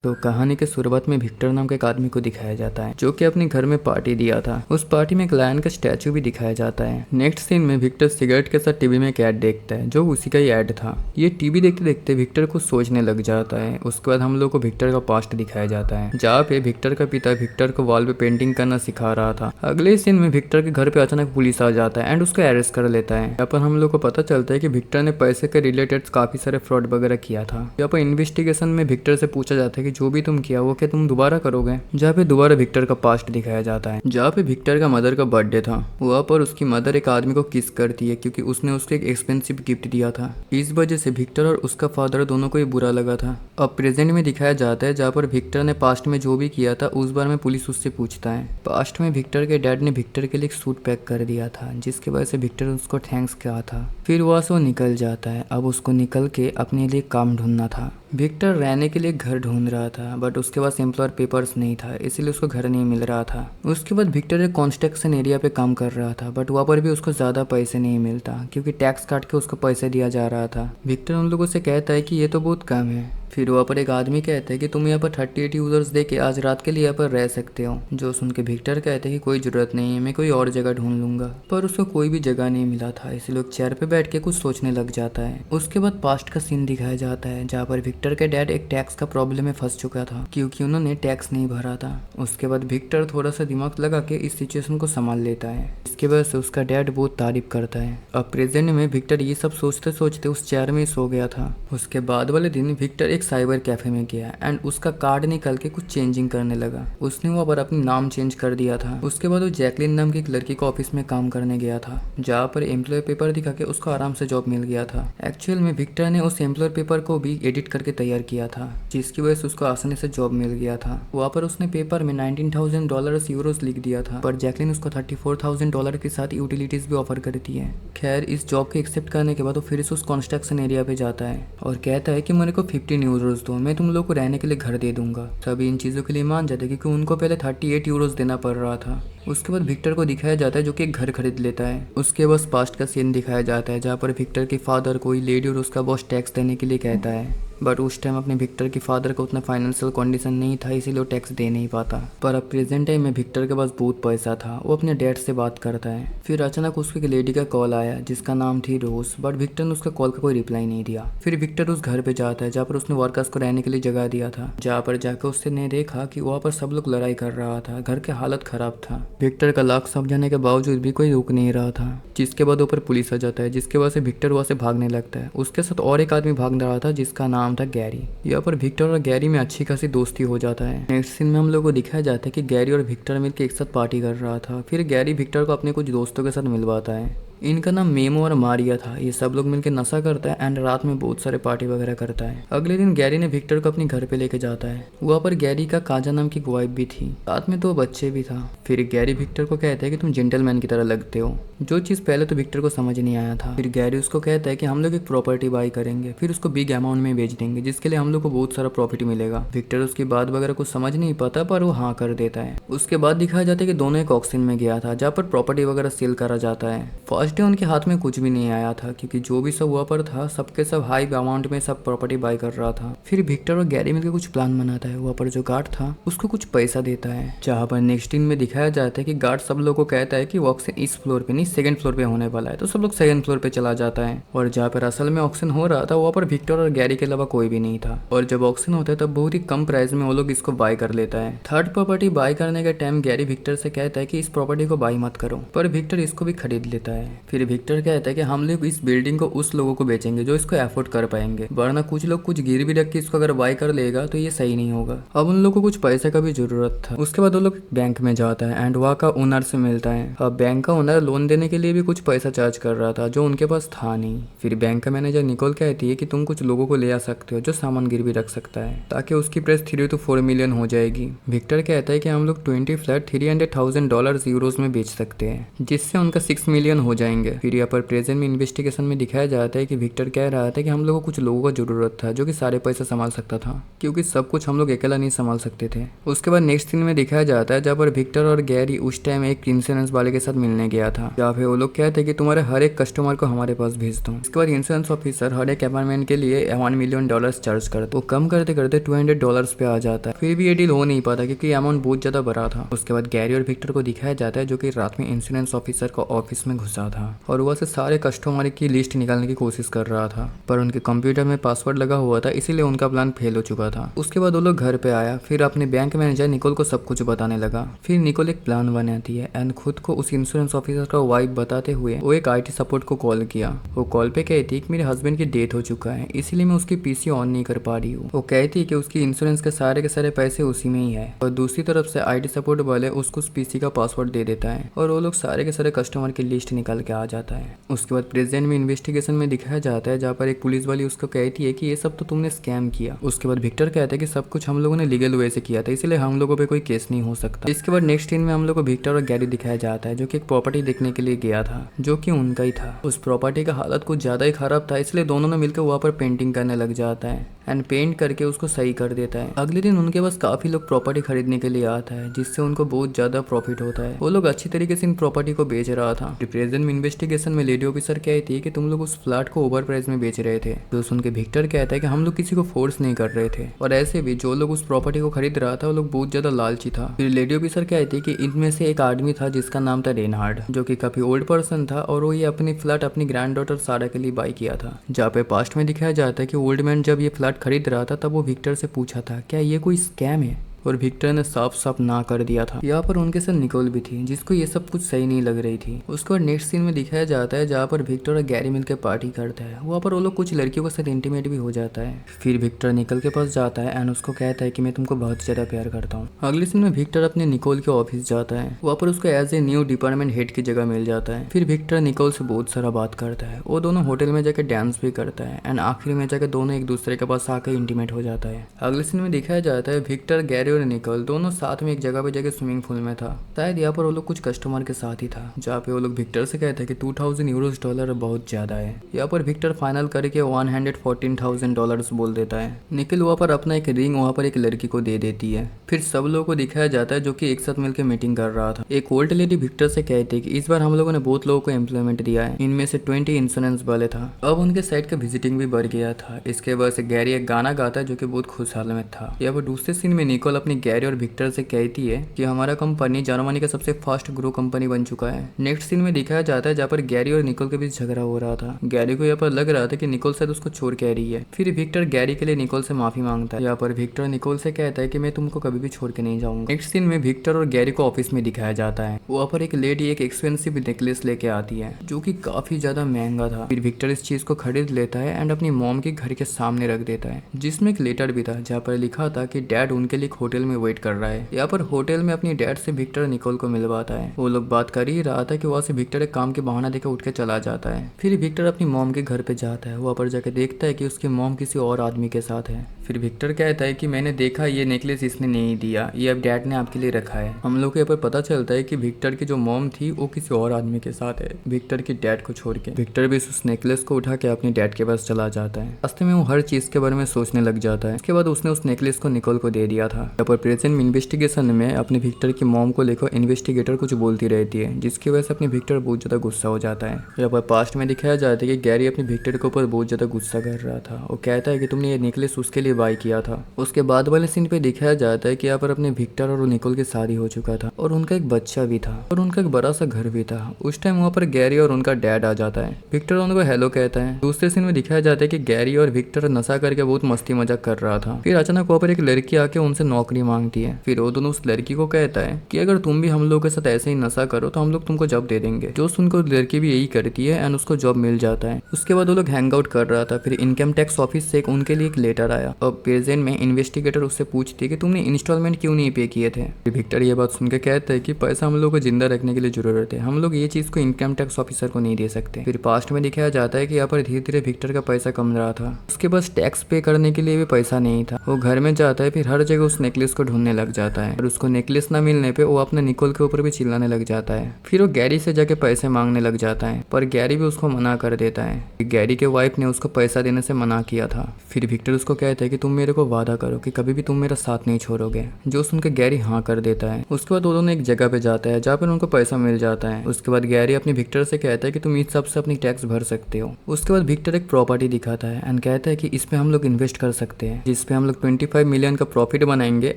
तो कहानी के शुरुआत में विक्टर नाम के एक आदमी को दिखाया जाता है जो कि अपने घर में पार्टी दिया था। उस पार्टी में एक लायन का स्टैचू भी दिखाया जाता है। नेक्स्ट सीन में विक्टर सिगरेट के साथ टीवी में एक ऐड देखता है जो उसी का ही ऐड था। ये टीवी देखते देखते विक्टर को सोचने लग जाता है। उसके बाद हम लोग को विक्टर का पास्ट दिखाया जाता है जहाँ पे विक्टर का पिता विक्टर को वॉल पे पेंटिंग करना सिखा रहा था। अगले सीन में विक्टर के घर पे अचानक पुलिस आ जाता है एंड उसको अरेस्ट कर लेता है। यहाँ पर हम लोग को पता चलता है कि विक्टर ने पैसे के रिलेटेड काफी सारे फ्रॉड वगैरह किया था। यहाँ पर इन्वेस्टिगेशन में विक्टर से पूछा जाता है कि जो भी तुम किया वो क्या तुम दोबारा करोगे। जहाँ पे दोबारा विक्टर का पास्ट दिखाया जाता है जहाँ पे विक्टर का मदर का बर्थडे था। वहाँ पर उसकी मदर एक आदमी को किस करती है क्योंकि उसने उसको एक एक्सपेंसिव गिफ्ट दिया था। इस वजह से विक्टर और उसका फादर दोनों को ही बुरा लगा था। अब प्रेजेंट में दिखाया जाता है जहाँ पर विक्टर ने पास्ट में जो भी किया था उस बार में पुलिस उससे पूछता है। पास्ट में विक्टर के डैड ने विक्टर के लिए एक सूट पैक कर दिया था जिसकी वजह से विक्टर उसको थैंक्स कहा था। फिर वहाँ से वो निकल जाता है। अब उसको निकल के अपने लिए काम ढूंढना था। विक्टर रहने के लिए घर ढूंढ रहा था बट उसके पास एम्प्लॉयर पेपर्स नहीं था इसीलिए उसको घर नहीं मिल रहा था। उसके बाद विक्टर एक कंस्ट्रक्शन एरिया पे काम कर रहा था बट वहाँ पर भी उसको ज़्यादा पैसे नहीं मिलता क्योंकि टैक्स काट के उसको पैसे दिया जा रहा था। विक्टर उन लोगों से कहता है कि ये तो बहुत कम है। फिर वहाँ पर एक आदमी कहता है कि तुम यहाँ पर 38 यूजर्स दे के आज रात के लिए यहाँ पर रह सकते हो। जो सुन के विक्टर कहते हैं कि कोई ज़रूरत नहीं है, मैं कोई और जगह ढूंढ लूंगा। पर उसको कोई भी जगह नहीं मिला था इसलिए लोग चेयर पे बैठ के कुछ सोचने लग जाता है। उसके बाद पास्ट का सीन दिखाया जाता है जहाँ पर विक्टर के डैड एक टैक्स का प्रॉब्लम में फंस चुका था क्योंकि उन्होंने टैक्स नहीं भरा था। उसके बाद विक्टर थोड़ा सा दिमाग लगा के इस सिचुएशन को संभाल लेता है। इसके वजह से उसका डैड बहुत तारीफ करता है। अब प्रेजेंट में विक्टर ये सब सोचते सोचते उस चेयर में सो गया था। उसके बाद वाले दिन विक्टर एक साइबर कैफे में गया एंड उसका कार्ड निकल के कुछ चेंजिंग करने लगा। उसने वहाँ पर अपनी नाम चेंज कर दिया था। उसके बाद वो जैकलिन नाम की एक लड़की को ऑफिस में काम करने गया था जहाँ पर एम्प्लॉय पेपर दिखा के उसको आराम से जॉब मिल गया था। एक्चुअल में विक्टर ने उस एम्प्लॉय पेपर को भी एडिट करके तैयार किया था जिसकी वजह से उसको आसानी से जॉब मिल गया था। वहाँ पर उसने पेपर में $19,000 यूरोस लिख दिया था पर जैकलिन उसको $34,000 के साथ यूटिलिटीज भी ऑफर करती है। खैर इस जॉब को एक्सेप्ट करने के बाद वो फिर से उस कंस्ट्रक्शन एरिया पे जाता है और कहता है कि मेरे को 15 यूरोस दो, मैं तुम लोग को रहने के लिए घर दे दूंगा। सभी इन चीज़ों के लिए मान जाते क्योंकि उनको पहले 38 यूरोस देना पड़ रहा था। उसके बाद विक्टर को दिखाया जाता है जो कि एक घर खरीद लेता है। उसके बाद पास्ट का सीन दिखाया जाता है जहाँ पर विक्टर के फादर कोई लेडी और उसका बॉस टैक्स देने के लिए कहता है बट उस टाइम अपने विक्टर के फादर का उतना फाइनेंशियल कंडीशन नहीं था इसीलिए वो टैक्स दे नहीं पाता। पर अब प्रेजेंट टाइम में विक्टर के पास बहुत पैसा था। वो अपने डैड से बात करता है। फिर अचानक उसको एक लेडी का कॉल आया जिसका नाम थी रोज बट विक्टर ने उसका कॉल का कोई रिप्लाई नहीं दिया। फिर विक्टर उस घर पे जाता है जहाँ पर उसने वर्कर्स को रहने के लिए जगह दिया था। जहाँ पर जाकर उसने देखा कि वहाँ पर सब लोग लड़ाई कर रहा था। घर की हालत खराब था। विक्टर का लाख समझाने के बावजूद भी कोई रुक नहीं रहा था जिसके बाद ऊपर पुलिस आ जाता है जिसके वजह से विक्टर वहाँ से भागने लगता है। उसके साथ और एक आदमी भाग रहा था जिसका नाम था गैरी। यहाँ पर विक्टर और गैरी में अच्छी खासी दोस्ती हो जाता है। नेक्स्ट सीन में हम लोग को दिखाया जाता है कि गैरी और विक्टर मिलकर एक साथ पार्टी कर रहा था। फिर गैरी विक्टर को अपने कुछ दोस्तों के साथ मिलवाता है। इनका नाम मेमो और मारिया था। ये सब लोग मिलकर नशा करता है एंड रात में बहुत सारे पार्टी वगैरह करता है। अगले दिन गैरी ने विक्टर को अपने घर पे लेके जाता है। वहाँ पर गैरी का काजा नाम की वाइफ भी थी, साथ में 2 बच्चे भी था। फिर गैरी विक्टर को कहता है कि तुम जेंटलमैन की तरह लगते हो, जो चीज़ पहले तो विक्टर को समझ नहीं आया था। फिर गैरी उसको कहता है कि हम लोग एक प्रॉपर्टी बाई करेंगे फिर उसको बिग अमाउंट में बेच देंगे जिसके लिए हम लोग को बहुत सारा प्रॉफिट मिलेगा। विक्टर उसकी बात वगैरह कुछ समझ नहीं पाता पर वो हाँ कर देता है। उसके बाद दिखाया जाता है कि दोनों एक ऑक्शन में गया था जहाँ पर प्रॉपर्टी वगैरह सेल करा जाता है। फर्स्ट डे उनके हाथ में कुछ भी नहीं आया था क्योंकि जो भी सब हुआ पर था सबके सब हाई अमाउंट में सब प्रॉपर्टी बाय कर रहा था। फिर विक्टर और गैरी मिलकर कुछ प्लान बनाता है। वहाँ पर जो गार्ड था उसको कुछ पैसा देता है। जहाँ पर नेक्स्ट दिन में दिखाया जाता है कि गार्ड सब लोगों को कहता है कि ऑक्शन इस फ्लोर पे नहीं सेकंड फ्लोर पे होने वाला है तो सब लोग सेकंड फ्लोर पे चला जाता है। और जहाँ पर असल में ऑक्शन हो रहा था वहाँ पर विक्टर और गैरी के अलावा कोई भी नहीं था। और जब ऑक्शन होता है तब बहुत ही कम प्राइस में वो लोग इसको बाय कर लेता है। थर्ड प्रॉपर्टी बाय करने के टाइम गैरी विक्टर से कहता है कि इस प्रॉपर्टी को बाय मत करो पर विक्टर इसको भी खरीद लेता है। फिर विक्टर कहता है कि हम लोग इस बिल्डिंग को उस लोगों को बेचेंगे जो इसको अफोर्ड कर पाएंगे, वरना कुछ लोग कुछ गिरवी रख के इसको अगर बाय कर लेगा तो ये सही नहीं होगा। अब उन लोगों को कुछ पैसे का भी जरूरत था। उसके बाद वो लोग बैंक में जाता है एंड वहाँ का ओनर से मिलता है। अब बैंक का ओनर लोन देने के लिए भी कुछ पैसा चार्ज कर रहा था जो उनके पास था नहीं। फिर बैंक का मैनेजर निकोल कहती है कि तुम कुछ लोगों को ले आ सकते हो जो सामान गिरवी रख सकता है ताकि उसकी प्राइस 3 to 4 मिलियन हो जाएगी। विक्टर कहता है कि हम लोग 20 फ्लैट $300,000 यूरोस में बेच सकते हैं जिससे उनका 6 मिलियन हो जाएंगे जाएंगे। फिर यहाँ पर प्रेजेंट में इन्वेस्टिगेशन में दिखाया जाता है कि विक्टर कह रहा था कि हम लोगों को कुछ लोगों का जरूरत था जो कि सारे पैसे संभाल सकता था, क्योंकि सब कुछ हम लोग अकेला नहीं संभाल सकते थे। उसके बाद नेक्स्ट सीन में दिखाया जाता है जहाँ पर विक्टर और गैरी उस टाइम एक इंश्योरेंस वाले के साथ मिलने गया था, जहाँ पे वो लोग कहते हैं कि तुम्हारे हर एक कस्टमर को हमारे पास भेज दो। इसके बाद इंश्योरेंस ऑफिसर हर एक अपार्टमेंट के लिए $1 मिलियन चार्ज करता, वो कम करते करते $200 पे आ जाता है। फिर भी ये डील हो नहीं पाता क्योंकि अमाउंट बहुत ज्यादा बड़ा था। उसके बाद गैरी और विक्टर को दिखाया जाता है जो कि रात में इंश्योरेंस ऑफिसर का ऑफिस में घुसा था और वह से सारे कस्टमर की लिस्ट निकालने की कोशिश कर रहा था, पर उनके कंप्यूटर में पासवर्ड लगा हुआ था, इसीलिए उनका प्लान फेल हो चुका था। उसके बाद वो लोग घर पे आया, फिर अपने बैंक मैनेजर निकोल को सब कुछ बताने लगा। फिर निकोल एक प्लान बनाती है एंड खुद को उस इंश्योरेंस ऑफिसर का वाइफ बताते हुए वो एक IT सपोर्ट को कॉल किया। वो कॉल पे कहती कि मेरे हस्बैंड की डेथ हो चुका है, इसीलिए मैं उसकी PC ऑन नहीं कर पा रही हूँ। वो कहती कि उसकी इंश्योरेंस के सारे पैसे उसी में ही है, और दूसरी तरफ से IT सपोर्ट वाले उसको उस PC का पासवर्ड दे देता है और वो लोग सारे के सारे कस्टमर की लिस्ट निकाल के आ जाता है। उसके बाद प्रेजेंट में इन्वेस्टिगेशन में दिखाया जाता है जहाँ पर एक पुलिस वाली उसको कहती है कि ये सब तो तुमने स्कैम किया। उसके बाद विक्टर कहता है कि सब कुछ हम लोगों ने लीगल वे से किया था, इसलिए हम लोगों पे कोई केस नहीं हो सकता। इसके बाद नेक्स्ट सीन में हम लोग को विक्टर और गैरी दिखाया जाता है जो कि एक प्रॉपर्टी देखने के लिए गया था जो कि उनका ही था। उस प्रॉपर्टी का हालत कुछ ज्यादा ही खराब था, इसलिए दोनों ने मिलकर वहाँ पर पेंटिंग करने लग जाता है एंड पेंट करके उसको सही कर देता है। अगले दिन उनके पास काफी लोग प्रॉपर्टी खरीदने के लिए आता है, जिससे उनको बहुत ज्यादा प्रॉफिट होता है। वो लोग अच्छी तरीके से इन प्रॉपर्टी को बेच रहा था। प्रेजेंट में इन्वेस्टिगेशन में लेडी ऑफिसर कहती है कि तुम लोग उस फ्लैट को ओवर प्राइस में बेच रहे थे, जो सुन के विक्टर कहता है कि हम लोग किसी को फोर्स नहीं कर रहे थे, और ऐसे भी जो लोग उस प्रॉपर्टी को खरीद रहा था वो लोग बहुत ज्यादा लालची था। फिर लेडी ऑफिसर कहती है कि इनमें से एक आदमी था जिसका नाम था रेनहार्ड, जो कि काफी ओल्ड पर्सन था और वो ये अपनी फ्लैट अपनी ग्रैंड डॉटर सारा के लिए बाई किया था। जहाँ पे पास्ट में दिखाया जाता है कि ओल्ड मैन जब ये फ्लैट खरीद रहा था तब वो विक्टर से पूछा था क्या ये कोई स्कैम है, और विक्टर ने साफ साफ ना कर दिया था। यहाँ पर उनके साथ निकोल भी थी जिसको ये सब कुछ सही नहीं लग रही थी। उसके बाद नेक्स्ट सीन में दिखाया जाता है जहाँ पर विक्टर और गैरी मिलकर पार्टी करते हैं। वहाँ पर वो लोग कुछ लड़कियों के साथ इंटीमेट भी हो जाता है। फिर विक्टर निकोल के पास जाता है एंड उसको कहता है कि मैं तुमको बहुत ज्यादा प्यार करता हूँ। अगले सीन में विक्टर अपने निकोल के ऑफिस जाता है, वहाँ पर उसको as a new department head की जगह मिल जाता है। फिर विक्टर निकोल से बहुत सारा बात करता है, वो दोनों होटल में जाकर डांस भी करता है एंड आखिर में जाकर दोनों एक दूसरे के पास आकर इंटीमेट हो जाता है। अगले सीन में दिखाया जाता है विक्टर, गैरी और निकोल दोनों साथ में एक जगह पे जाके स्विमिंग पूल में था। शायद यहाँ पर वो लोग कुछ कस्टमर के साथ ही था, जहाँ पे वो लोग विक्टर से कहते हैं कि $2000 बहुत ज्यादा है। यहाँ पर विक्टर फाइनल करके $114,000 बोल देता है। निखिल वहाँ पर अपना एक रिंग वहाँ पर एक लड़की को दे देती है। फिर सब लोगों को दिखाया जाता है जो कि एक साथ मिलकर मीटिंग कर रहा था। एक ओल्ड लेडी विक्टर से कहती है कि इस बार हम लोगों ने बहुत लोगों को एम्प्लॉयमेंट दिया है, इनमें से 20 इंश्योरेंस वाले था। अब उनके साइड का विजिटिंग भी बढ़ गया था। इसके बाद से गैरी एक गाना गाता है जो कि बहुत खुशहाल में था। यहाँ पर दूसरे सीन में निकोल अपनी गैरी और विक्टर से कहती है कि हमारा कंपनी जर्मनी का सबसे फास्ट ग्रो कंपनी बन चुका है। नेक्स्ट सीन में दिखाया जाता है जहाँ पर गैरी और निकोल के बीच झगड़ा हो रहा था। गैरी को यहाँ पर लग रहा था कि निकोल शायद उसको छोड़ के आ रही है। फिर विक्टर गैरी के लिए निकोल से माफी मांगता है। यहाँ पर विक्टर निकोल से कहता है कि मैं तुमको कभी भी छोड़ के नहीं जाऊंगा। नेक्स्ट सीन में विक्टर और गैरी को ऑफिस में दिखाया जाता है। वहाँ पर एक लेडी एक एक्सपेंसिव नेकलेस लेके आती है जो कि काफी ज्यादा महंगा था। फिर विक्टर इस चीज को खरीद लेता है एंड अपनी मॉम के घर के सामने रख देता है, जिसमें एक लेटर भी था जहाँ पर लिखा था कि डैड उनके लिए एक होटल में वेट कर रहा है। यहाँ पर होटल में अपनी डैड से विक्टर निकोल को मिलवाता है। वो लोग बात कर ही रहा था कि वहाँ से विक्टर एक काम के बहाना देकर उठ के चला जाता है। फिर विक्टर अपनी मॉम के घर पे जाता है। वहाँ पर जाके देखता है कि उसकी मॉम किसी और आदमी के साथ है। फिर विक्टर कहता है कि मैंने देखा ये नेकलेस इसने नहीं दिया, ये अब डैड ने आपके लिए रखा है। हम लोग को यहाँ पर पता चलता है कि विक्टर की जो मॉम थी वो किसी और आदमी के साथ है, विक्टर की डैड को छोड़ के। विक्टर भी उस नेकलेस को उठा के अपने डैड के पास चला जाता है। रास्ते में वो हर चीज के बारे में सोचने लग जाता है। इसके बाद उसने उस नेकलेस को निकोल को दे दिया था। यहाँ पर प्रेजेंट में इन्वेस्टिगेशन में अपने विक्टर की मॉम को लेकर इन्वेस्टिगेटर कुछ बोलती रहती है, जिसकी वजह से अपने विक्टर बहुत ज्यादा गुस्सा हो जाता है। यहाँ पर पास्ट में दिखाया जाता है कि गैरी अपने विक्टर के ऊपर बहुत ज्यादा गुस्सा कर रहा था। वो कहता है कि तुमने ये नेकलेस उसके लिए बाय किया था। उसके बाद वाले सीन पे दिखाया जाता है कि यहाँ पर अपने विक्टर और निकोल की शादी हो चुका था और उनका एक बच्चा भी था और उनका एक बड़ा सा घर भी था। उस टाइम वहाँ पर गैरी और उनका डैड आ जाता है। विक्टर उनको हेलो कहता है। दूसरे सीन में दिखाया जाता है कि गैरी और विक्टर नशा करके बहुत मस्ती मजाक कर रहा था। फिर अचानक वहाँ पर एक लड़की आके उनसे नौकरी मांगती है। फिर वो दोनों उस लड़की को कहता है कि अगर तुम भी हम लोगों के साथ ऐसे ही नशा करो तो हम लोग तुमको जॉब दे देंगे। जो सुनकर लड़की भी यही करती है एंड उसको जॉब मिल जाता है। उसके बाद वो लोग हैंग आउट कर रहा था। फिर इनकम टैक्स ऑफिस से उनके लिए एक लेटर आया और अब प्रेजेंट में इन्वेस्टिगेटर उससे पूछती है कि तुमने इंस्टॉलमेंट क्यों नहीं पे किए थे। विक्टर ये बात सुन के कहता है कि पैसा हम लोग को जिंदा रखने के लिए जरूरत है, हम लोग ये चीज को इनकम टैक्स ऑफिसर को नहीं दे सकते। फिर पास्ट में दिखाया जाता है कि यहाँ पर धीरे धीरे विक्टर का पैसा कम रहा था, उसके पास टैक्स पे करने के लिए भी पैसा नहीं था। वो घर में जाता है, फिर हर जगह उस नेकलेस को ढूंढने लग जाता है और उसको नेकलेस ना मिलने पे वो अपने निकोल के ऊपर भी चिल्लाने लग जाता है। फिर वो गैरी से जाके पैसे मांगने लग जाता है, पर गैरी भी उसको मना कर देता है। गैरी के वाइफ ने उसको पैसा देने से मना किया था। फिर विक्टर उसको कहता है कि तुम मेरे को वादा करो कि कभी भी तुम मेरा साथ नहीं छोड़ोगे, जो सुनकर गैरी हाँ कर देता है। उसके बाद वो दोनों एक जगह पे जाता है जहाँ पर उनको पैसा मिल जाता है। उसके बाद गैरी अपनी विक्टर से कहता है कि तुम इस सब से अपनी टैक्स भर सकते हो। उसके बाद विक्टर एक प्रॉपर्टी दिखाता है एंड कहता है कि इस पे हम लोग इन्वेस्ट कर सकते हैं, जिसपे हम लोग 25 मिलियन का प्रॉफिट बनाएंगे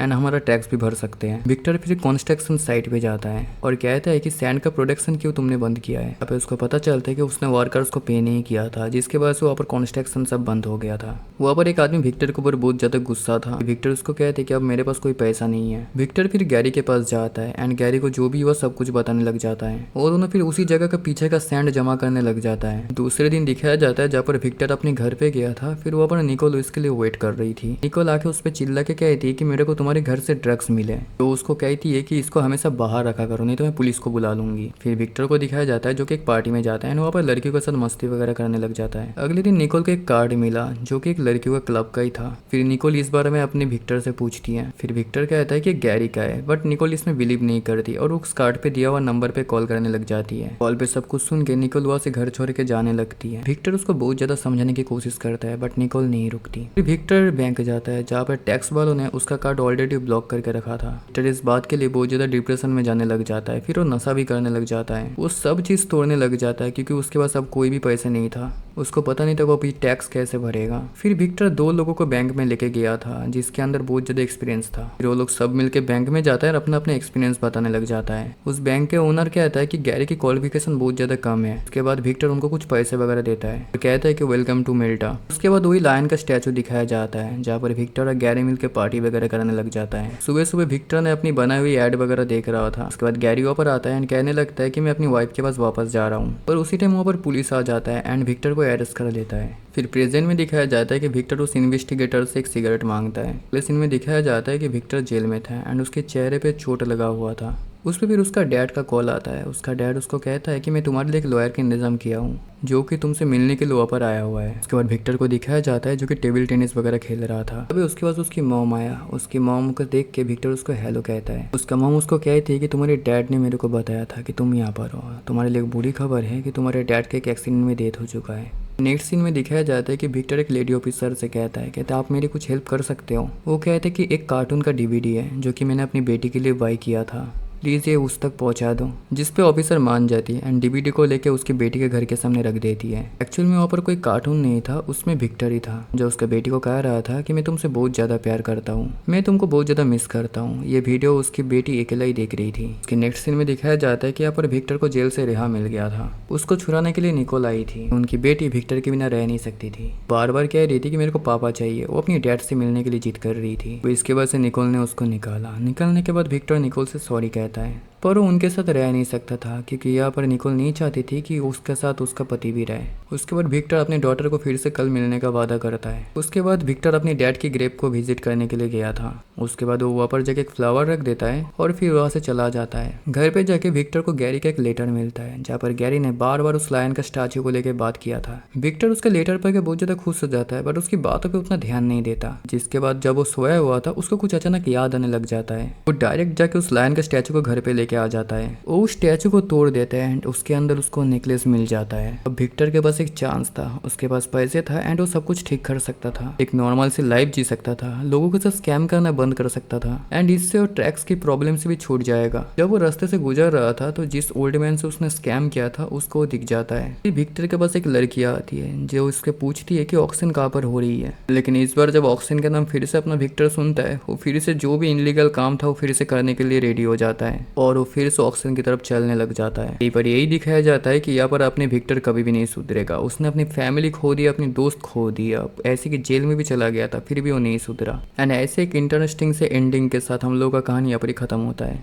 एंड हमारा टैक्स भी भर सकते हैं। विक्टर फिर कंस्ट्रक्शन साइट पे जाता है और कहता है कि सैंड का प्रोडक्शन क्यों तुमने बंद किया है। यहाँ पे उसको पता चलता है कि उसने वर्कर्स को पे नहीं किया था, जिसके वजह से वहाँ पर कंस्ट्रक्शन सब बंद हो गया था। वहाँ पर एक आदमी विक्टर के ऊपर बहुत ज्यादा गुस्सा था। विक्टर उसको कहते हैं कि अब मेरे पास कोई पैसा नहीं है। विक्टर फिर गैरी के पास जाता है एंड गैरी को जो भी हुआ सब कुछ बताने लग जाता है और दोनों फिर उसी जगह का पीछे का सैंड जमा करने लग जाता है। दूसरे दिन दिखाया जाता है जहाँ पर विक्टर अपने घर पे गया था, फिर वहाँ पर निकोल इसके लिए वेट कर रही थी। निकोल आके उस पर चिल्ला के कहती है कि मेरे को तुम्हारे घर से ड्रग्स मिले, तो उसको कहती है कि इसको हमेशा बाहर रखा करो, नहीं तो मैं पुलिस को बुला लूंगी। फिर विक्टर को दिखाया जाता है जो कि एक पार्टी में जाता है, वहाँ पर लड़कियों के साथ मस्ती वगैरह करने लग जाता है। अगले दिन निकोल को एक कार्ड मिला जो कि एक लड़कियों का क्लब का ही था। फिर निकोल इस बारे में अपने विक्टर से पूछती है। फिर विक्टर कहता है कि गैरी का है, बट निकोल इसमें बिलीव नहीं करती और उस कार्ड पे दिया हुआ नंबर पे कॉल करने लग जाती है। कॉल पे सब कुछ सुन के निकोल वहाँ से घर छोड़ के जाने लगती है। विक्टर उसको बहुत ज्यादा समझाने की कोशिश करता है, बट निकोल नहीं रुकती। फिर विक्टर बैंक जाता है जहाँ पर टैक्स वालों ने उसका कार्ड ऑलरेडी ब्लॉक करके रखा था। विक्टर इस बात के लिए बहुत ज्यादा डिप्रेशन में जाने लग जाता है। फिर वो नशा भी करने लग जाता है, वो सब चीज तोड़ने लग जाता है क्योंकि उसके पास अब कोई भी पैसे नहीं था। उसको पता नहीं था वो अभी टैक्स कैसे भरेगा। फिर विक्टर 2 लोगों को बैंक में लेके गया था जिसके अंदर बहुत ज्यादा एक्सपीरियंस था। फिर वो लोग सब मिलके बैंक में जाता है और अपना अपना एक्सपीरियंस बताने लग जाता है। उस बैंक के ओनर कहता है कि गैरी की क्वालिफिकेशन बहुत ज्यादा कम है। उसके बाद विक्टर उनको कुछ पैसे वगैरह देता है और कहता है कि वेलकम टू मेल्टा। उसके बाद वही लायन का स्टैचू दिखाया जाता है जहाँ पर विक्टर और गैरी मिलकर पार्टी वगैरह करने लग जाता है। सुबह सुबह विक्टर ने अपनी बनाई हुई एड वगैरह देख रहा था। उसके बाद गैरी वहाँ पर आता है एंड कहने लगता है कि मैं अपनी वाइफ के पास वापस जा रहा हूँ, पर उसी टाइम वहाँ पर पुलिस आ जाता है एंड विक्टर को अरेस्ट कर लेता है। फिर प्रेजेंट में दिखाया जाता है कि विक्टर उस इन्वेस्टिगेटर से एक सिगरेट मांगता है। अगले सीन में दिखाया जाता है कि विक्टर जेल में था एंड उसके चेहरे पे चोट लगा हुआ था। उस पर फिर उसका डैड का कॉल आता है। उसका डैड उसको कहता है कि मैं तुम्हारे लिए एक लॉयर का इंतजाम किया हूँ जो कि तुमसे मिलने के लिए वहाँ पर आया हुआ है। उसके बाद विक्टर को दिखाया जाता है जो कि टेबल टेनिस वगैरह खेल रहा था। अभी उसके बाद उसकी मॉम आया। उसकी मॉम को देख के विक्टर उसको हेलो कहता है। उसका मॉम उसको कहती है कि तुम्हारे डैड ने मेरे को बताया था कि तुम यहाँ पर हो, तुम्हारे लिए एक बुरी खबर है कि तुम्हारे डैड के एक एक्सीडेंट में डेथ हो चुका है। नेक्स्ट सीन में दिखाया जाता है कि विक्टर एक लेडी ऑफिसर से कहता है आप मेरी कुछ हेल्प कर सकते हो। वो कहते हैं कि एक कार्टून का डीवीडी है जो कि मैंने अपनी बेटी के लिए बाय किया था, प्लीज़ ये उस तक पहुंचा दो। जिस पे ऑफिसर मान जाती है एंड डीवीडी को लेके उसकी बेटी के घर के सामने रख देती है। एक्चुअल में वहाँ पर कोई कार्टून नहीं था, उसमें विक्टर ही था जो उसके बेटी को कह रहा था कि मैं तुमसे बहुत ज़्यादा प्यार करता हूँ, मैं तुमको बहुत ज़्यादा मिस करता हूँ। ये वीडियो उसकी बेटी अकेला ही देख रही थी। उसके नेक्स्ट सीन में दिखाया जाता है कि यहाँ पर विक्टर को जेल से रिहा मिल गया था। उसको छुड़ाने के लिए निकोल आई थी। उनकी बेटी विक्टर के बिना रह नहीं सकती थी, बार बार कह रही थी कि मेरे को पापा चाहिए। वो अपनी डैड से मिलने के लिए जिद कर रही थी। इसके वजह से निकोल ने उसको निकाला। निकलने के बाद विक्टर निकोल से सॉरी कहता है, पर वो उनके साथ रह नहीं सकता था क्योंकि यहाँ पर निकोल नहीं चाहती थी कि उसके साथ उसका पति भी रहे। उसके बाद विक्टर अपने डॉटर को फिर से कल मिलने का वादा करता है। उसके बाद विक्टर अपनी डैड की ग्रेव को विजिट करने के लिए गया था। उसके बाद वो वहाँ पर जाके एक फ्लावर रख देता है और फिर वहाँ से चला जाता है। घर पे जाके विक्टर को गैरी का एक लेटर मिलता है जहाँ पर गैरी ने बार बार उस लायन का स्टैचू को लेकर बात किया था। विक्टर उसके लेटर पर बहुत ज्यादा खुश हो जाता है बट उसकी बातों पर उतना ध्यान नहीं देता। जिसके बाद जब वो सोया हुआ था उसको कुछ अचानक याद आने लग जाता है। वो डायरेक्ट जाके उस लायन का स्टैचू को घर पे लेके आ जाता है। वो उस स्टैचू को तोड़ देता है एंड उसके अंदर उसको नेकलेस मिल जाता है। अब विक्टर के पास एक चांस था, उसके पास पैसे था एंड वो सब कुछ ठीक कर सकता था, एक नॉर्मल सी लाइफ जी सकता था, लोगों के साथ स्कैम करना बंद कर सकता था एंड इससे वो टैक्स की प्रॉब्लम से भी छूट जाएगा। जब वो रास्ते से गुजर रहा था तो जिस ओल्ड मैन से उसने स्कैम किया था उसको दिख जाता है। विक्टर के पास एक लड़की आती है जो उसके पूछती है कि ऑक्शन कहाँ पर हो रही है। लेकिन इस बार जब ऑक्शन का नाम फिर से अपना विक्टर सुनता है वो फिर से जो भी इनलीगल काम था वो फिर से करने के लिए रेडी हो जाता है और वो फिर से ऑक्शन की तरफ चलने लग जाता है। पर यही दिखाया जाता है कि यहाँ पर अपने विक्टर कभी भी नहीं सुधरेगा। उसने अपनी फैमिली खो दिया, अपनी दोस्त खो दिया, ऐसे कि जेल में भी चला गया था, फिर भी वो नहीं सुधरा। एंड ऐसे एक इंटरेस्टिंग से एंडिंग के साथ हम लोगों का कहानी यहाँ पर ही खत्म होता है।